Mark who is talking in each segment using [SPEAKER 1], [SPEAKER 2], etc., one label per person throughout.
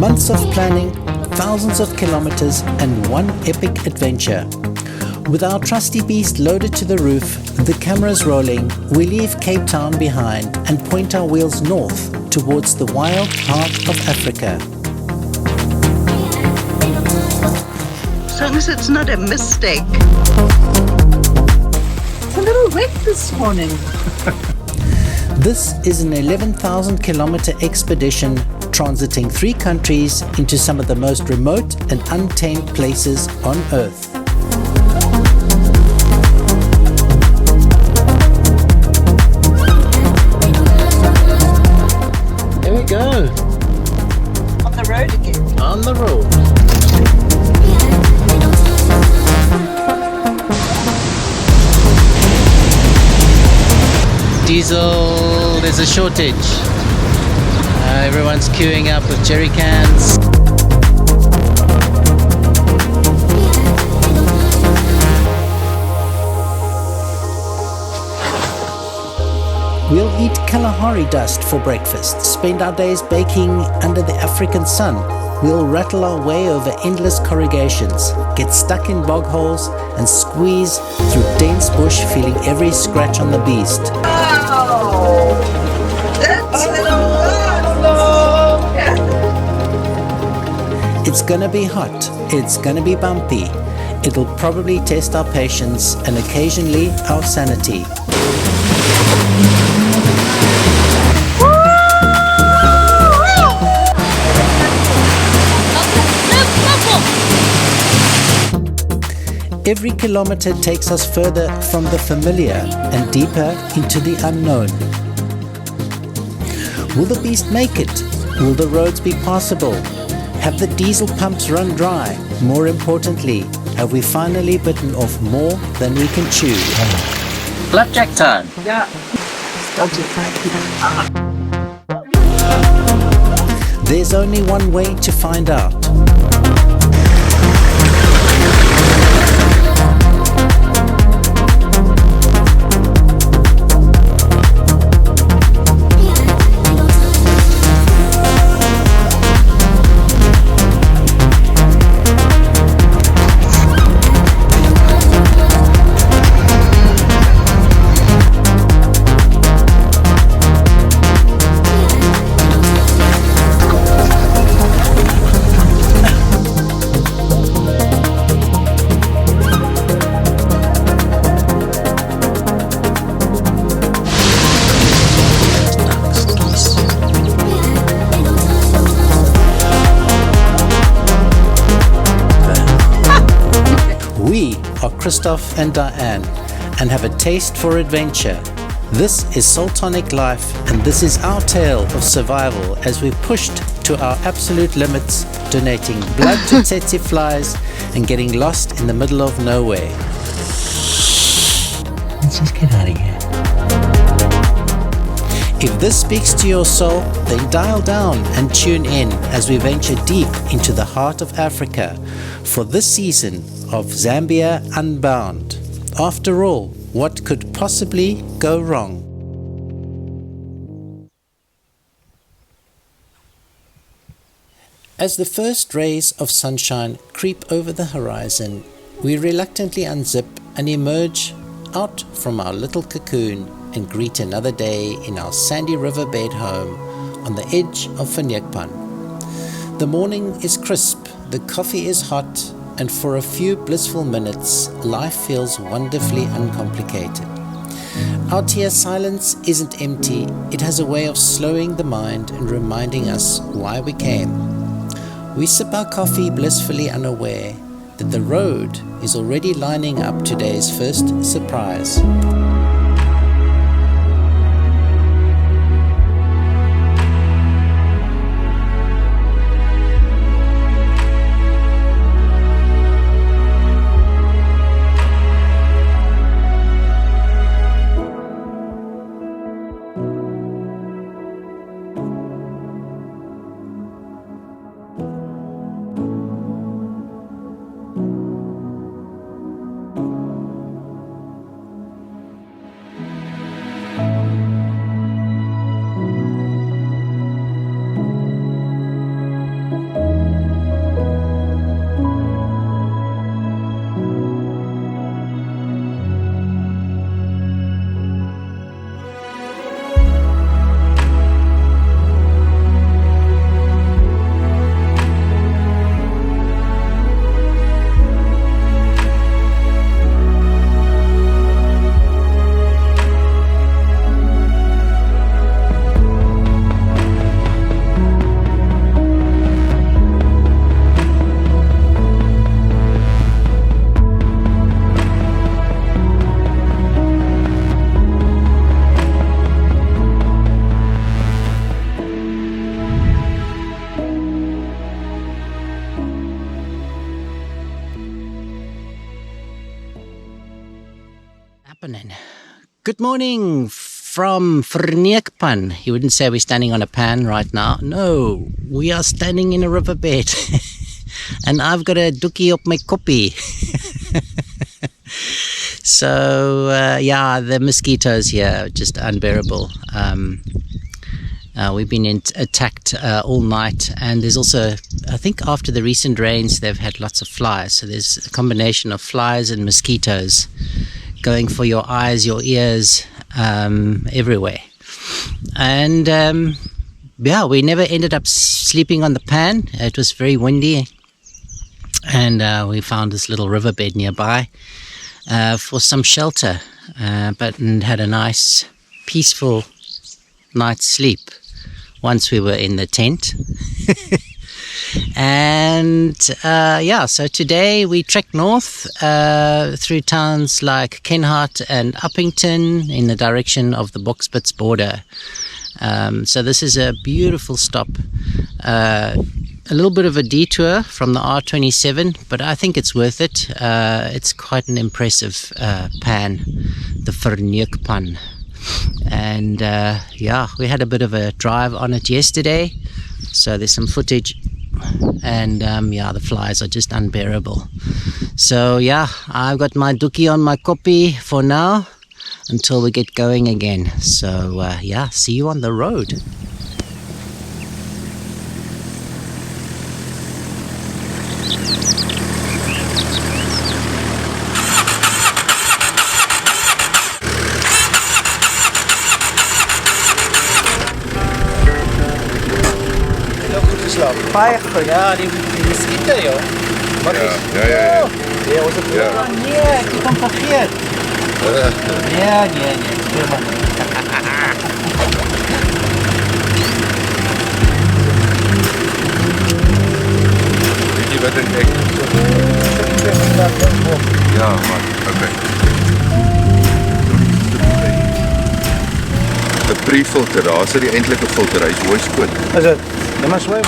[SPEAKER 1] Months of planning, thousands of kilometers, and one epic adventure. With our trusty beast loaded to the roof, the cameras rolling, we leave Cape Town behind and point our wheels north towards the wild heart of Africa.
[SPEAKER 2] As long as it's not a mistake.
[SPEAKER 3] It's a little wet this morning.
[SPEAKER 1] This is an 11,000 kilometer expedition transiting 3 countries into some of the most remote and untamed places on Earth. There we go.
[SPEAKER 2] On the road again.
[SPEAKER 1] On the road. Diesel, there's a shortage. Everyone's queuing up with jerry cans. We'll eat Kalahari dust for breakfast, spend our days baking under the African sun. We'll rattle our way over endless corrugations, get stuck in bog holes, and squeeze through dense bush, feeling every scratch on the beast.
[SPEAKER 2] Oh, that's
[SPEAKER 1] It's gonna be hot, it's gonna be bumpy. It'll probably test our patience and occasionally our sanity. Every kilometer takes us further from the familiar and deeper into the unknown. Will the beast make it? Will the roads be passable? Have the diesel pumps run dry? More importantly, have we finally bitten off more than we can chew? Flapjack time!
[SPEAKER 2] Yeah.
[SPEAKER 1] There's only one way to find out. We are Christoph and Diane and have a taste for adventure. This is Tonic life, and this is our tale of survival as we pushed to our absolute limits, donating blood to tsetse flies and getting lost in the middle of nowhere.
[SPEAKER 3] Let's just get out of here.
[SPEAKER 1] If this speaks to your soul, then dial down and tune in as we venture deep into the heart of Africa for this season of Zambia Unbound. After all, what could possibly go wrong? As the first rays of sunshine creep over the horizon, we reluctantly unzip and emerge out from our little cocoon and greet another day in our sandy riverbed home on the edge of Verneukpan. The morning is crisp, the coffee is hot, and for a few blissful minutes, life feels wonderfully uncomplicated. Out here, silence isn't empty, it has a way of slowing the mind and reminding us why we came. We sip our coffee blissfully unaware that the road is already lining up today's first surprise. happening? Good morning from Verneukpan. You wouldn't say we're standing on a pan right now. No, we are standing in a riverbed. And I've got a doekie op my koppie. So, the mosquitoes here are just unbearable. We've been attacked all night, and there's also, I think after the recent rains, they've had lots of flies. So there's a combination of flies and mosquitoes going for your eyes, your ears, everywhere. And we never ended up sleeping on the pan. It was very windy, and we found this little riverbed nearby for some shelter, but had a nice, peaceful night's sleep once we were in the tent. And so today we trek north through towns like Kenhardt and Uppington in the direction of the Boksburg border. So this is a beautiful stop, a little bit of a detour from the R27, but I think it's worth it. It's quite an impressive pan, the Verneukpan. And we had a bit of a drive on it yesterday, so there's some footage. And the flies are just unbearable. So I've got my doekie on my koppie for now until we get going again. So see you on the road. Baie goed. Ja, die mosquito, joh. Wat is?
[SPEAKER 4] Ja.
[SPEAKER 1] Ja, was het?
[SPEAKER 4] Ja.
[SPEAKER 1] Oh, nee, ik heb hem vergeet. Nee. Speel maar niet.
[SPEAKER 4] Weet je wat ik denk? Ja, maar oké. De pre-filter, daar is die eintlike filter, hy is mooi skoon.
[SPEAKER 5] Is dit? Jy maar swem.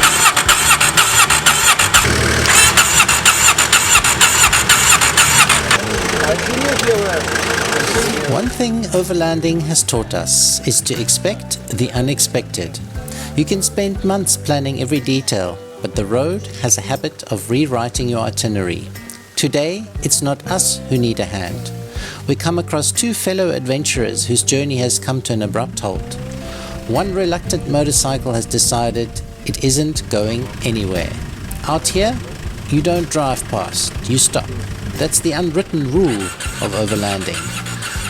[SPEAKER 1] One thing overlanding has taught us is to expect the unexpected. You can spend months planning every detail, but the road has a habit of rewriting your itinerary. Today, it's not us who need a hand. We come across two fellow adventurers whose journey has come to an abrupt halt. One reluctant motorcycle has decided it isn't going anywhere. Out here, you don't drive past, you stop. That's the unwritten rule of overlanding.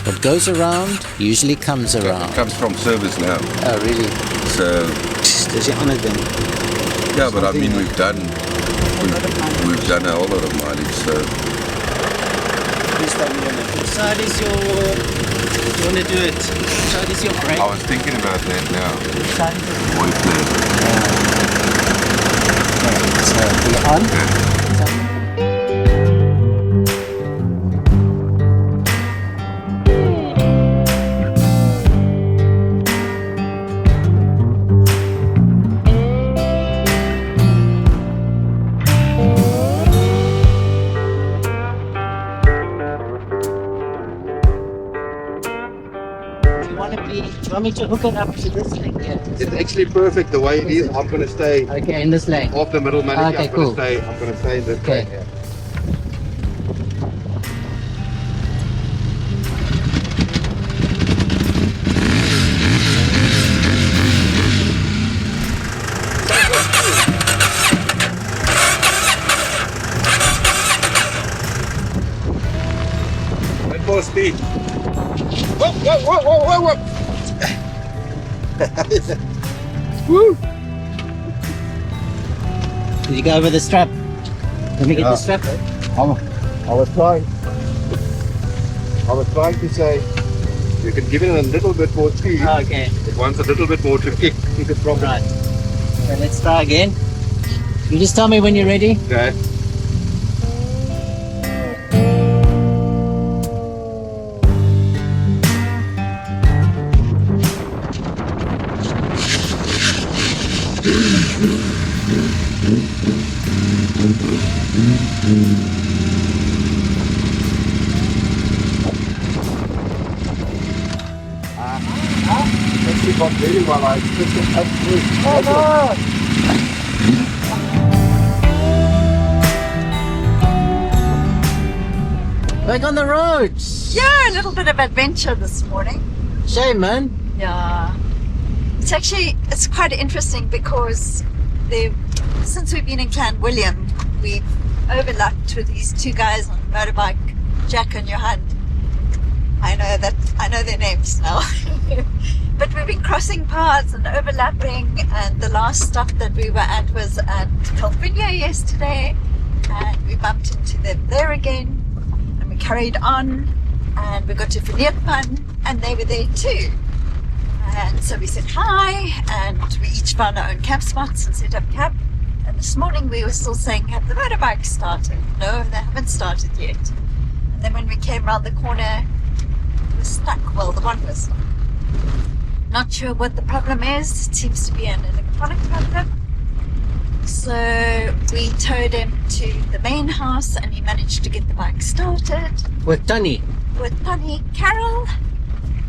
[SPEAKER 1] What goes around usually comes around.
[SPEAKER 4] It comes from service now.
[SPEAKER 1] Oh, really?
[SPEAKER 4] So,
[SPEAKER 5] Dis die ander ding.
[SPEAKER 4] yeah, but I mean we've done a whole lot of mileage, so
[SPEAKER 1] Side is your... You want to do it? Side is your brake.
[SPEAKER 4] I was thinking about that now.
[SPEAKER 1] Side is your...
[SPEAKER 4] What is that?
[SPEAKER 1] So, you're on? Do you want me to hook it up to this thing here?
[SPEAKER 6] It's actually perfect the way it is. I'm going to stay
[SPEAKER 1] Okay, in this lane.
[SPEAKER 6] off the middle manager.
[SPEAKER 1] Okay,
[SPEAKER 6] I'm going
[SPEAKER 1] cool.
[SPEAKER 6] to stay in this
[SPEAKER 1] Okay.
[SPEAKER 6] lane here. Wait for speed. Whoa. Woo!
[SPEAKER 1] Did you go over the strap? Let me get the strap.
[SPEAKER 6] I was trying to say you can give it a little bit more speed.
[SPEAKER 1] Okay,
[SPEAKER 6] It wants a little bit more to kick it from
[SPEAKER 1] right. So let's try again. You just tell me when you're ready.
[SPEAKER 6] Okay. Let's keep on reading while I switch it up through.
[SPEAKER 1] Back on the roads.
[SPEAKER 3] Yeah, a little bit of adventure this morning.
[SPEAKER 1] Shame, man.
[SPEAKER 3] Yeah. It's quite interesting because since we've been in Clanwilliam, we've overlapped with these two guys on a motorbike, Jack and Johan. I know their names now. But we've been crossing paths and overlapping, and the last stop that we were at was at Clanwilliam yesterday, and we bumped into them there again, and we carried on, and we got to Verneukpan, and they were there too. And so we said hi, and we each found our own camp spots and set up camp. And this morning we were still saying, have the motorbikes started? No, they haven't started yet. And then when we came around the corner, it was stuck. Well, the one was stuck. Not sure what the problem is. It seems to be an electronic problem. So we towed him to the main house, and he managed to get the bike started
[SPEAKER 1] With Tony.
[SPEAKER 3] with Tonic, Carol,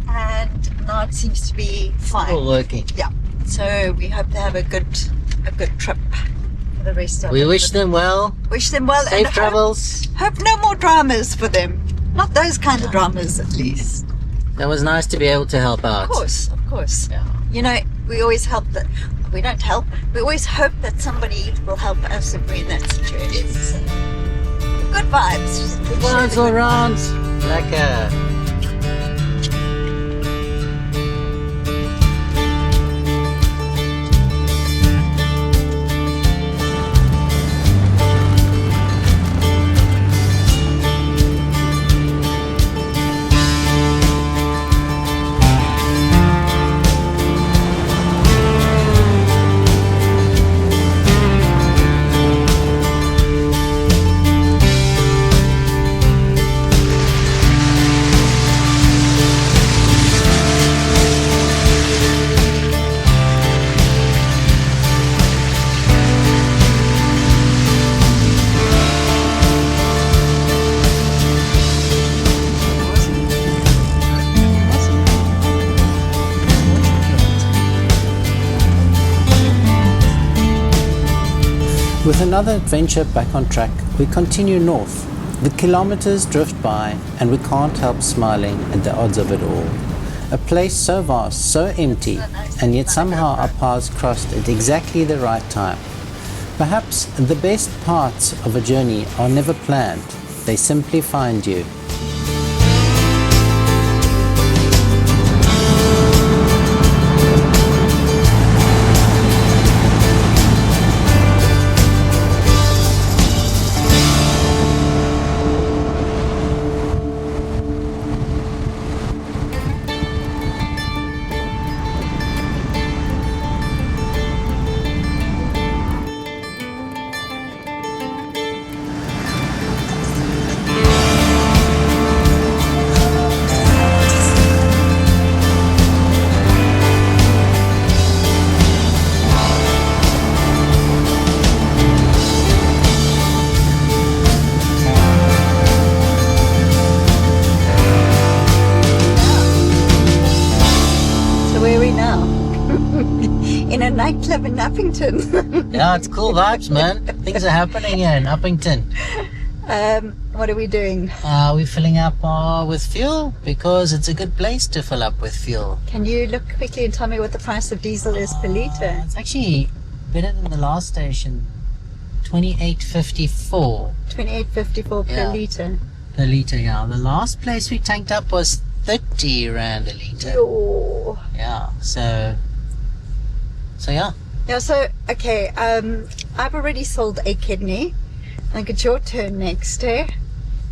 [SPEAKER 3] and now it seems to be fine.
[SPEAKER 1] All working.
[SPEAKER 3] Yeah. So we hope they have a good trip for the rest of
[SPEAKER 1] We
[SPEAKER 3] it.
[SPEAKER 1] wish them well.
[SPEAKER 3] Wish them well.
[SPEAKER 1] Safe
[SPEAKER 3] and
[SPEAKER 1] travels.
[SPEAKER 3] Hope no more dramas for them. Not those kind of dramas, at least.
[SPEAKER 1] That was nice to be able to help out.
[SPEAKER 3] Of course.
[SPEAKER 1] Yeah.
[SPEAKER 3] You know, we always help that. We don't help. We always hope that somebody will help us if we're in that situation. So, good vibes.
[SPEAKER 1] Good vibes all around. Like With another adventure back on track, we continue north. The kilometers drift by, and we can't help smiling at the odds of it all. A place so vast, so empty, and yet somehow our paths crossed at exactly the right time. Perhaps the best parts of a journey are never planned, they simply find you.
[SPEAKER 3] In a nightclub in Uppington.
[SPEAKER 1] Yeah, it's cool vibes, man. Things are happening here in Uppington.
[SPEAKER 3] What are we doing?
[SPEAKER 1] We're filling up with fuel because it's a good place to fill up with fuel.
[SPEAKER 3] Can you look quickly and tell me what the price of diesel is per litre?
[SPEAKER 1] It's actually better than the last station. 28.54
[SPEAKER 3] $28.54 per
[SPEAKER 1] Yeah.
[SPEAKER 3] litre.
[SPEAKER 1] per litre. Yeah, the last place we tanked up was 30 rand a litre.
[SPEAKER 3] Oh.
[SPEAKER 1] Yeah, so yeah.
[SPEAKER 3] Yeah, so, okay, I've already sold a kidney. I think it's your turn next, eh?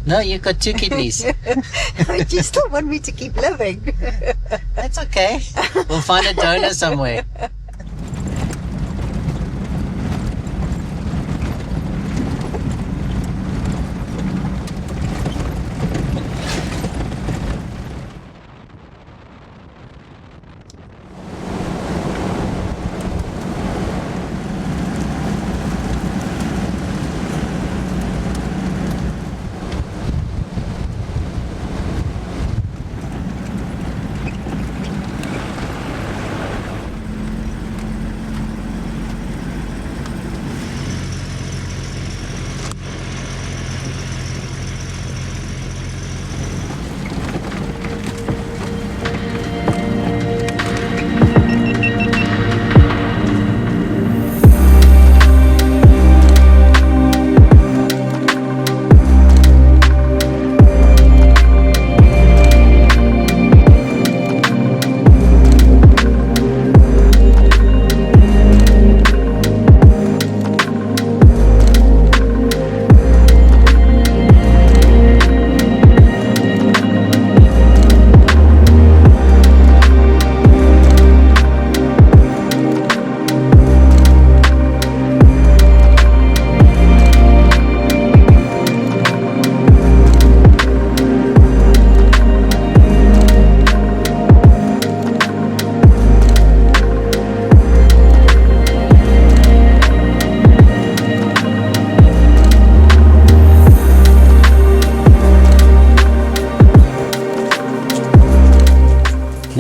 [SPEAKER 1] No, you've got 2 kidneys.
[SPEAKER 3] But you still want me to keep living.
[SPEAKER 1] That's okay. We'll find a donor somewhere.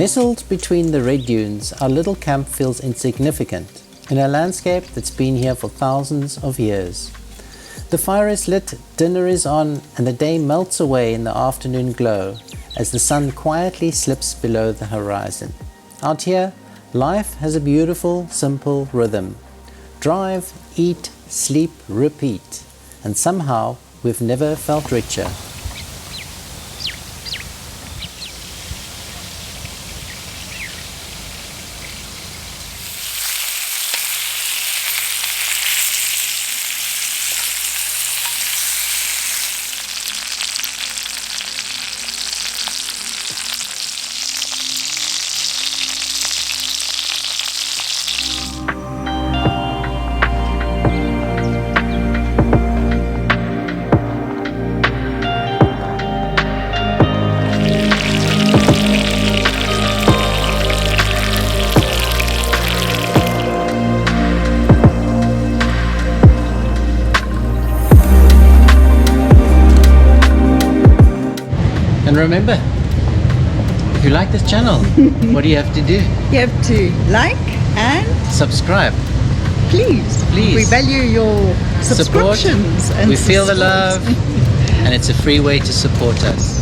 [SPEAKER 1] Nestled between the red dunes, our little camp feels insignificant in a landscape that's been here for thousands of years. The fire is lit, dinner is on, and the day melts away in the afternoon glow as the sun quietly slips below the horizon. Out here, life has a beautiful, simple rhythm. Drive, eat, sleep, repeat. And somehow, we've never felt richer. And remember, if you like this channel, what do you have to do?
[SPEAKER 2] You have to like and
[SPEAKER 1] Subscribe.
[SPEAKER 2] please.
[SPEAKER 1] Please.
[SPEAKER 2] We value your
[SPEAKER 1] Support.
[SPEAKER 2] subscriptions.
[SPEAKER 1] We feel the love, and it's a free way to support us.